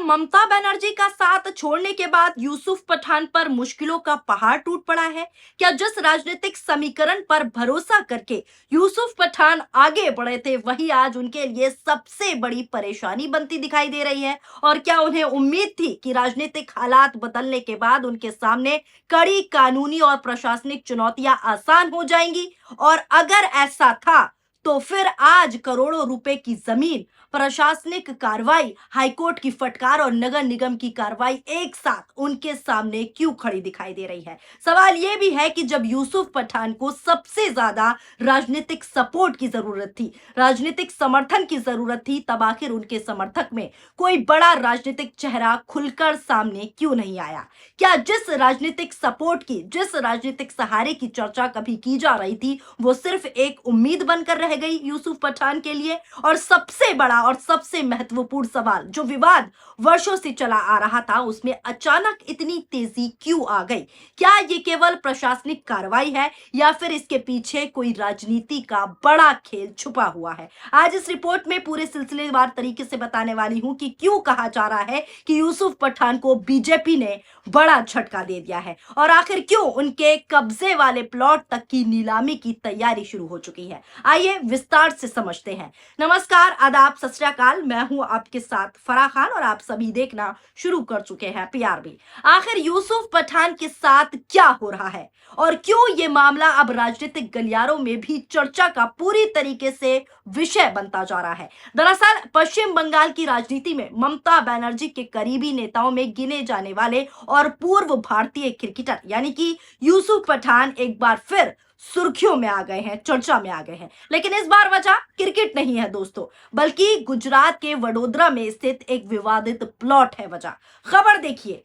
ममता बनर्जी का साथ छोड़ने के बाद यूसुफ पठान पर मुश्किलों का पहाड़ टूट पड़ा है? क्या जिस राजनीतिक समीकरण पर भरोसा करके यूसुफ पठान आगे बढ़े थे, वही आज उनके लिए सबसे बड़ी परेशानी बनती दिखाई दे रही है? और क्या उन्हें उम्मीद थी कि राजनीतिक हालात बदलने के बाद उनके सामने कड़ी कानूनी और प्रशासनिक चुनौतियां आसान हो जाएंगी? और अगर ऐसा था, तो फिर आज करोड़ों रुपए की जमीन, प्रशासनिक कार्रवाई, हाईकोर्ट की फटकार और नगर निगम की कार्रवाई एक साथ उनके सामने क्यों खड़ी दिखाई दे रही है? सवाल यह भी है कि जब यूसुफ पठान को सबसे ज्यादा राजनीतिक सपोर्ट की जरूरत थी, राजनीतिक समर्थन की जरूरत थी, तब आखिर उनके समर्थक में कोई बड़ा राजनीतिक चेहरा खुलकर सामने क्यों नहीं आया? क्या जिस राजनीतिक सपोर्ट की, जिस राजनीतिक सहारे की चर्चा कभी की जा रही थी, वो सिर्फ एक उम्मीद बनकर रह गई यूसुफ पठान के लिए? और सबसे बड़ा और सबसे महत्वपूर्ण सवाल, जो विवाद वर्षों से चला आ रहा था, उसमें अचानक इतनी तेजी क्यों आ गई? क्या ये केवल प्रशासनिक कार्रवाई है या फिर इसके पीछे कोई राजनीति का बड़ा खेल छुपा हुआ है? आज इस रिपोर्ट में पूरे सिलसिलेवार तरीके से बताने वाली हूं कि क्यों कहा जा रहा है कि यूसुफ पठान को बीजेपी ने बड़ा झटका दे दिया है और आखिर क्यों उनके कब्जे वाले प्लॉट तक की नीलामी की तैयारी शुरू हो चुकी है। आइए विस्तार से समझते हैं। नमस्कार, आदाब, सत श्री अकाल। मैं हूं आपके साथ फराह खान और आप सभी देखना शुरू कर चुके हैं पीआरबी। आखिर यूसुफ पठान के साथ क्या हो रहा है और क्यों ये मामला अब राजनीतिक गलियारों में भी चर्चा का पूरी तरीके से विषय बनता जा रहा है? दरअसल पश्चिम बंगाल की राजनीति में ममता बनर्जी के करीबी नेताओं में गिने जाने वाले और पूर्व भारतीय क्रिकेटर यानी कि यूसुफ पठान एक बार फिर सुर्खियों में आ गए हैं, चर्चा में आ गए हैं। लेकिन इस बार वजह क्रिकेट नहीं है दोस्तों, बल्कि गुजरात के वडोदरा में स्थित एक विवादित प्लॉट है वजह। खबर देखिए,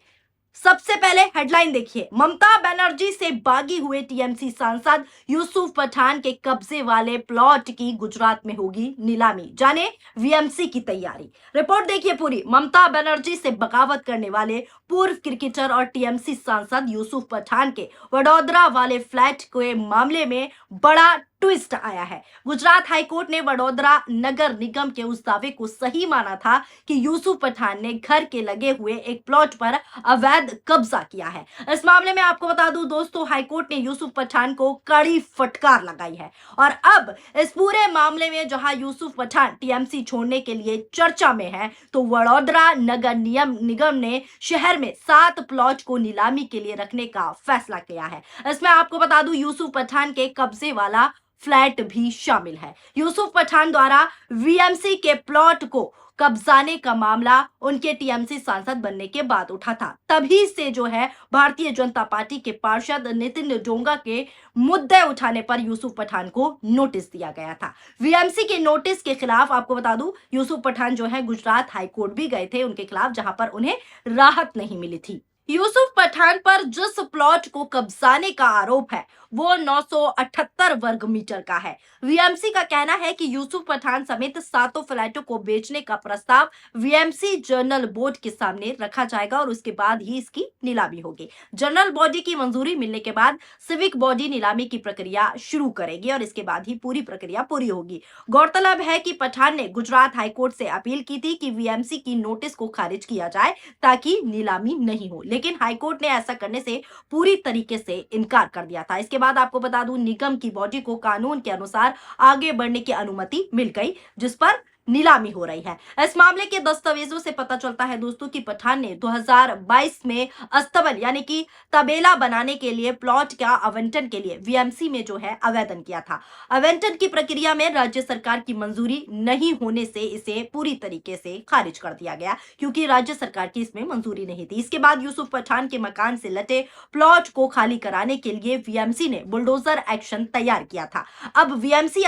सबसे पहले हेडलाइन देखिए। ममता बनर्जी से बागी हुए टीएमसी सांसद यूसुफ पठान के कब्जे वाले प्लॉट की गुजरात में होगी नीलामी, जाने वीएमसी की तैयारी। रिपोर्ट देखिए पूरी। ममता बनर्जी से बगावत करने वाले पूर्व क्रिकेटर और टीएमसी सांसद यूसुफ पठान के वडोदरा वाले फ्लैट के मामले में बड़ा ट्विस्ट आया है। गुजरात हाईकोर्ट ने वडोदरा नगर निगम के उस दावे को सही माना था कि यूसुफ पठान ने घर के लगे हुए एक प्लॉट पर अवैध कब्जा किया है। इस मामले में आपको बता दूं दोस्तों, हाईकोर्ट ने यूसुफ पठान को कड़ी फटकार लगाई है और अब इस पूरे मामले में जहां यूसुफ पठान टीएमसी छोड़ने के लिए चर्चा में है, तो वडोदरा नगर निगम ने शहर में 7 प्लॉट को नीलामी के लिए रखने का फैसला किया है। इसमें आपको बता दूं, यूसुफ पठान के कब्जे वाला फ्लैट भी शामिल है। यूसुफ पठान द्वारा वीएमसी के प्लॉट को कब्जाने का मामला उनके टीएमसी सांसद बनने के बाद उठा था। तभी से जो है भारतीय जनता पार्टी के पार्षद नितिन डोंगा के मुद्दे उठाने पर यूसुफ पठान को नोटिस दिया गया था। वीएमसी के नोटिस के खिलाफ आपको बता दूं, यूसुफ पठान जो है गुजरात हाईकोर्ट भी गए थे उनके खिलाफ, जहां पर उन्हें राहत नहीं मिली थी। यूसुफ पठान पर जिस प्लॉट को कब्जाने का आरोप है वो 978 वर्ग मीटर का है। वीएमसी का कहना है कि यूसुफ पठान समेत 7 फ्लैटों को बेचने का प्रस्ताव वीएमसी जनरल बोर्ड के सामने रखा जाएगा और उसके बाद ही इसकी नीलामी होगी। जनरल बॉडी की मंजूरी मिलने के बाद सिविक बॉडी नीलामी की प्रक्रिया शुरू करेगी और इसके बाद ही पूरी प्रक्रिया पूरी होगी। गौरतलब है कि पठान ने गुजरात हाईकोर्ट से अपील की थी कि वीएमसी की नोटिस को खारिज किया जाए ताकि नीलामी नहीं हो, लेकिन हाईकोर्ट ने ऐसा करने से पूरी तरीके से इनकार कर दिया था। इसके बाद आपको बता दूं, निगम की बॉडी को कानून के अनुसार आगे बढ़ने की अनुमति मिल गई, जिस पर नीलामी हो रही है। इस मामले के दस्तावेजों से पता चलता है दोस्तों कि पठान ने 2022 में अस्तबल यानी कि तबेला बनाने के लिए प्लॉट का आवंटन के लिए वीएमसी में जो है आवेदन किया था। आवंटन की प्रक्रिया में राज्य सरकार की मंजूरी नहीं होने से इसे पूरी तरीके से खारिज कर दिया गया, क्योंकि राज्य सरकार की इसमें मंजूरी नहीं थी। इसके बाद यूसुफ पठान के मकान से लटे प्लॉट को खाली कराने के लिए वीएमसी ने बुलडोजर एक्शन तैयार किया था। अब वीएमसी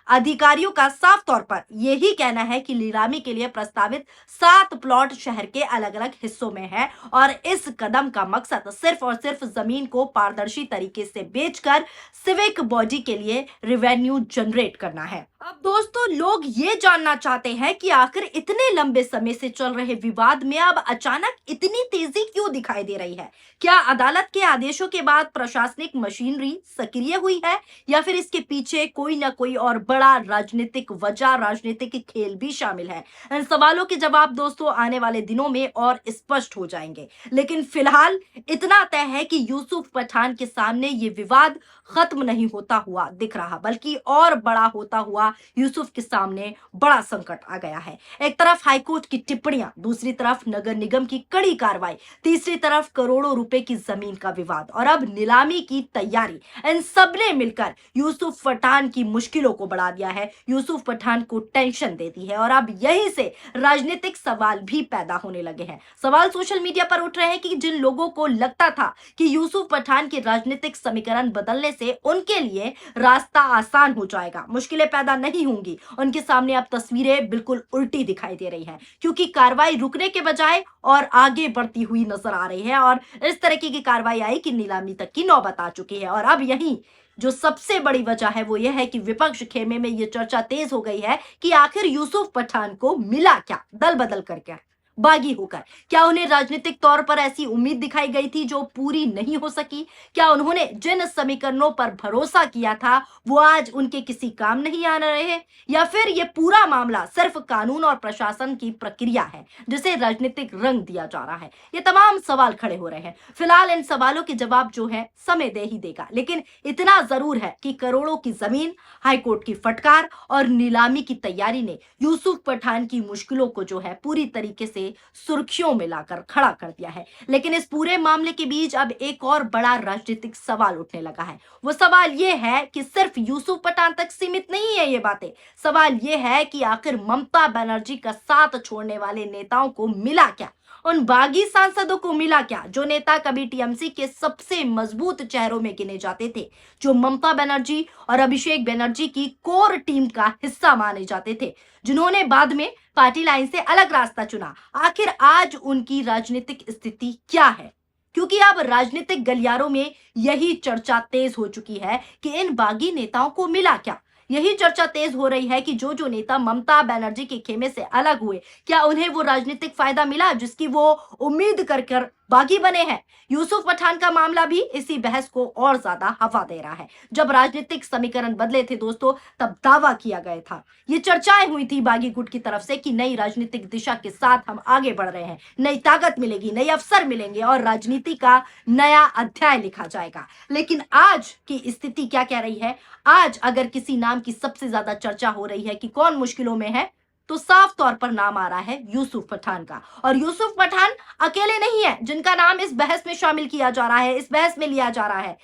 अधिकारियों का साफ तौर पर यही कहना है कि नीलामी के लिए प्रस्तावित 7 प्लॉट शहर के अलग अलग हिस्सों में है और इस कदम का मकसद सिर्फ और सिर्फ जमीन को पारदर्शी तरीके से बेचकर सिविक बॉडी के लिए रेवेन्यू जनरेट करना है। अब दोस्तों लोग ये जानना चाहते हैं कि आखिर इतने लंबे समय से चल रहे विवाद में अब अचानक इतनी तेजी क्यों दिखाई दे रही है। क्या अदालत के आदेशों के बाद प्रशासनिक मशीनरी सक्रिय हुई है या फिर इसके पीछे कोई ना कोई और बड़ा राजनीतिक वजह, राजनीतिक खेल भी शामिल है। इन सवालों के जवाब दोस्तों आने वाले दिनों में और स्पष्ट हो जाएंगे। लेकिन फिलहाल इतना तय है कि यूसुफ पठान के सामने ये विवाद खत्म नहीं होता हुआ दिख रहा, बल्कि और बड़ा होता हुआ यूसुफ के सामने बड़ा संकट आ गया है। एक तरफ हाईकोर्ट की टिप्पणियां, दूसरी तरफ नगर निगम की कड़ी कार्रवाई, तीसरी तरफ करोड़ों रुपए की जमीन का विवाद और अब नीलामी की तैयारी। इन सब ने मिलकर यूसुफ पठान की मुश्किलों को बढ़ा दिया है, यूसुफ पठान को टेंशन दे दी है और अब यहीं से राजनीतिक सवाल भी पैदा होने लगे हैं। सवाल सोशल मीडिया पर उठ रहे हैं कि जिन लोगों को लगता था कि यूसुफ पठान के राजनीतिक समीकरण बदलने से उनके लिए रास्ता आसान हो जाएगा, मुश्किलें पैदा नहीं होंगी, उनके सामने अब तस्वीरें बिल्कुल उल्टी दिखाई दे रही हैं, क्योंकि कार्रवाई रुकने के बजाय और आगे बढ़ती हुई नजर आ रही है और इस तरीके की कार्रवाई आई कि नीलामी तक की नौबत आ चुकी है। और अब यही जो सबसे बड़ी वजह है वो यह है कि विपक्ष खेमे में ये चर्चा तेज हो गई है कि आखिर यूसुफ पठान को मिला क्या, दल बदल करके, बागी होकर। क्या उन्हें राजनीतिक तौर पर ऐसी उम्मीद दिखाई गई थी जो पूरी नहीं हो सकी? क्या उन्होंने जिन समीकरणों पर भरोसा किया था वो आज उनके किसी काम नहीं आ रहे? या फिर ये पूरा मामला सिर्फ कानून और प्रशासन की प्रक्रिया है जिसे राजनीतिक रंग दिया जा रहा है? ये तमाम सवाल खड़े हो रहे हैं। फिलहाल इन सवालों के जवाब जो है समय दे ही देगा, लेकिन इतना जरूर है कि करोड़ों की जमीन, हाईकोर्ट की फटकार और नीलामी की तैयारी ने यूसुफ पठान की मुश्किलों को जो है पूरी तरीके से सुर्खियों में लाकर खड़ा कर दिया है। लेकिन इस पूरे मामले के बीच अब एक और बड़ा राजनीतिक सवाल उठने लगा है। वो सवाल ये है कि सिर्फ यूसुफ पठान तक सीमित नहीं है ये बातें। सवाल ये है कि आखिर ममता बनर्जी का साथ छोड़ने वाले नेताओं को मिला क्या? उन बागी सांसदों को मिला क्या जो नेता कभी टीएमसी के सबसे मजबूत चेहरों में गिने जाते थे, जो ममता बनर्जी और अभिषेक बनर्जी की कोर टीम का हिस्सा माने जाते थे, जिन्होंने बाद में पार्टी लाइन से अलग रास्ता चुना। आखिर आज उनकी राजनीतिक स्थिति क्या है? क्योंकि अब राजनीतिक गलियारों में यही चर्चा तेज हो चुकी है कि इन बागी नेताओं को मिला क्या। यही चर्चा तेज हो रही है कि जो जो नेता ममता बनर्जी के खेमे से अलग हुए, क्या उन्हें वो राजनीतिक फायदा मिला जिसकी वो उम्मीद कर बागी बने हैं? यूसुफ पठान का मामला भी इसी बहस को और ज्यादा हवा दे रहा है। जब राजनीतिक समीकरण बदले थे दोस्तों, तब दावा किया गया था, ये चर्चाएं हुई थी बागी गुट की तरफ से कि नई राजनीतिक दिशा के साथ हम आगे बढ़ रहे हैं, नई ताकत मिलेगी, नए अवसर मिलेंगे और राजनीति का नया अध्याय लिखा जाएगा। लेकिन आज की स्थिति क्या कह रही है? आज अगर किसी नाम की सबसे ज्यादा चर्चा हो रही है कि कौन मुश्किलों में है, तो साफ तौर पर नाम आ रहा है यूसुफ पठान का। और यूसुफ पठान अकेले नहीं है जिनका नाम इस बहस में शामिल किया जा रहा है, इस बहस में लिया जा रहा है।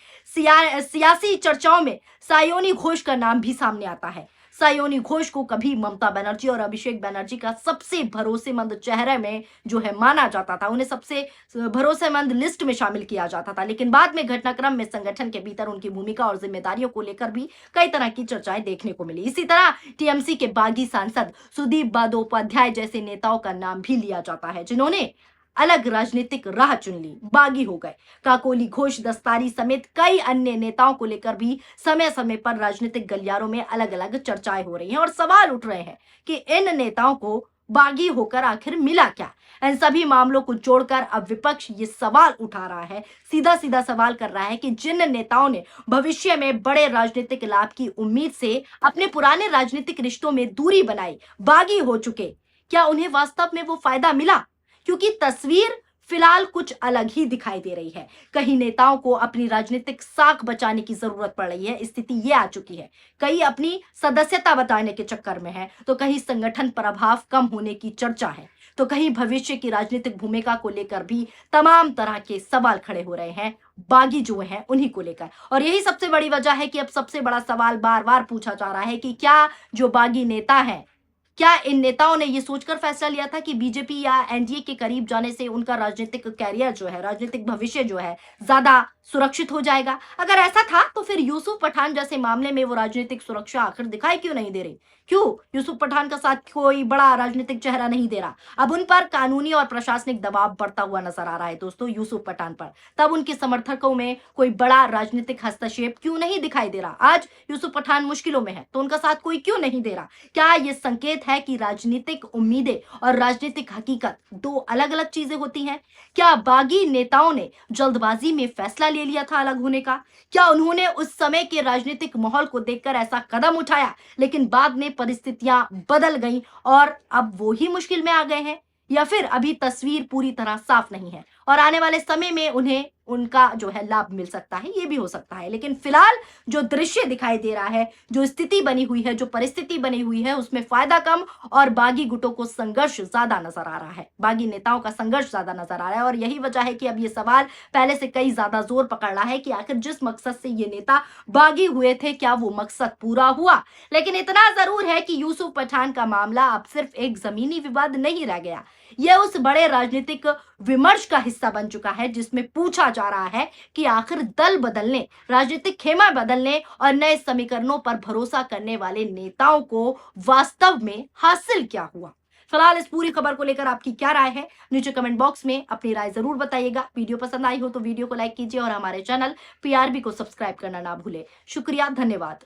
सियासी चर्चाओं में सायोनी घोष का नाम भी सामने आता है। सायोनी घोष को कभी ममता बनर्जी और अभिषेक बनर्जी का सबसे भरोसेमंद चेहरे में जो है माना जाता था, उन्हें सबसे भरोसेमंद लिस्ट में शामिल किया जाता था। लेकिन बाद में घटनाक्रम में संगठन के भीतर उनकी भूमिका और जिम्मेदारियों को लेकर भी कई तरह की चर्चाएं देखने को मिली। इसी तरह टीएमसी के बागी सांसद सुदीप बंदोपाध्याय जैसे नेताओं का नाम भी लिया जाता है, जिन्होंने अलग राजनीतिक राह चुन ली, बागी हो गए। काकोली घोष, दस्तारी समेत कई अन्य नेताओं को लेकर भी समय समय पर राजनीतिक गलियारों में अलग अलग चर्चाएं हो रही हैं और सवाल उठ रहे हैं कि इन नेताओं को बागी होकर आखिर मिला क्या। इन सभी मामलों को जोड़कर अब विपक्ष ये सवाल उठा रहा है, सीधा सीधा सवाल कर रहा है कि जिन नेताओं ने भविष्य में बड़े राजनीतिक लाभ की उम्मीद से अपने पुराने राजनीतिक रिश्तों में दूरी बनाई, बागी हो चुके, क्या उन्हें वास्तव में वो फायदा मिला? क्योंकि तस्वीर फिलहाल कुछ अलग ही दिखाई दे रही है। कई नेताओं को अपनी राजनीतिक साख बचाने की जरूरत पड़ रही है, स्थिति ये आ चुकी है। कई अपनी सदस्यता बताने के चक्कर में है, तो कहीं संगठन प्रभाव कम होने की चर्चा है, तो कहीं भविष्य की राजनीतिक भूमिका को लेकर भी तमाम तरह के सवाल खड़े हो रहे हैं, बागी जो हैं उन्हीं को लेकर। और यही सबसे बड़ी वजह है कि अब सबसे बड़ा सवाल बार बार पूछा जा रहा है कि क्या जो बागी नेता है क्या इन नेताओं ने ये सोचकर फैसला लिया था कि बीजेपी या एनडीए के करीब जाने से उनका राजनीतिक कैरियर जो है, राजनीतिक भविष्य जो है, ज़्यादा सुरक्षित हो जाएगा? अगर ऐसा था, तो फिर यूसुफ पठान जैसे मामले में वो राजनीतिक सुरक्षा आखिर दिखाई क्यों नहीं दे रही? क्यों यूसुफ पठान का साथ कोई बड़ा राजनीतिक चेहरा नहीं दे रहा? अब उन पर कानूनी और प्रशासनिक दबाव बढ़ता हुआ नजर आ रहा है दोस्तों यूसुफ पठान पर। तब उनके समर्थकों में कोई बड़ा राजनीतिक हस्तक्षेप क्यों नहीं दिखाई दे रहा? आज यूसुफ पठान मुश्किलों में है, तो उनका साथ कोई क्यों नहीं दे रहा? क्या ये संकेत है कि राजनीतिक उम्मीदें और राजनीतिक हकीकत दो अलग-अलग चीजें होती हैं? क्या बागी नेताओं ने जल्दबाजी में फैसला ले लिया था अलग होने का? क्या उन्होंने उस समय के राजनीतिक माहौल को देखकर ऐसा कदम उठाया, लेकिन बाद में परिस्थितियां बदल गईं और अब वो ही मुश्किल में आ गए हैं? या फिर अभी तस्वीर पूरी तरह साफ नहीं है और आने वाले समय में उन्हें उनका जो है लाभ मिल सकता है, ये भी हो सकता है। लेकिन फिलहाल जो दृश्य दिखाई दे रहा है, जो स्थिति बनी हुई है, जो परिस्थिति बनी हुई है, उसमें फायदा कम और बागी गुटों को संघर्ष ज्यादा नजर आ रहा है। बागी नेताओं का संघर्ष ज्यादा नजर आ रहा है और यही वजह है कि अब ये सवाल पहले से कई ज्यादा जोर पकड़ रहा है कि आखिर जिस मकसद से ये नेता बागी हुए थे, क्या वो मकसद पूरा हुआ? लेकिन इतना जरूर है कि यूसुफ पठान का मामला अब सिर्फ एक जमीनी विवाद नहीं रह गया। यह उस बड़े राजनीतिक विमर्श का हिस्सा बन चुका है जिसमें पूछा जा रहा है कि आखिर दल बदलने, राजनीतिक खेमा बदलने और नए समीकरणों पर भरोसा करने वाले नेताओं को वास्तव में हासिल क्या हुआ? फिलहाल इस पूरी खबर को लेकर आपकी क्या राय है? नीचे कमेंट बॉक्स में अपनी राय जरूर बताइएगा। वीडियो पसंद आई हो तो वीडियो को लाइक कीजिए और हमारे चैनल पीआरबी को सब्सक्राइब करना ना भूले। शुक्रिया, धन्यवाद।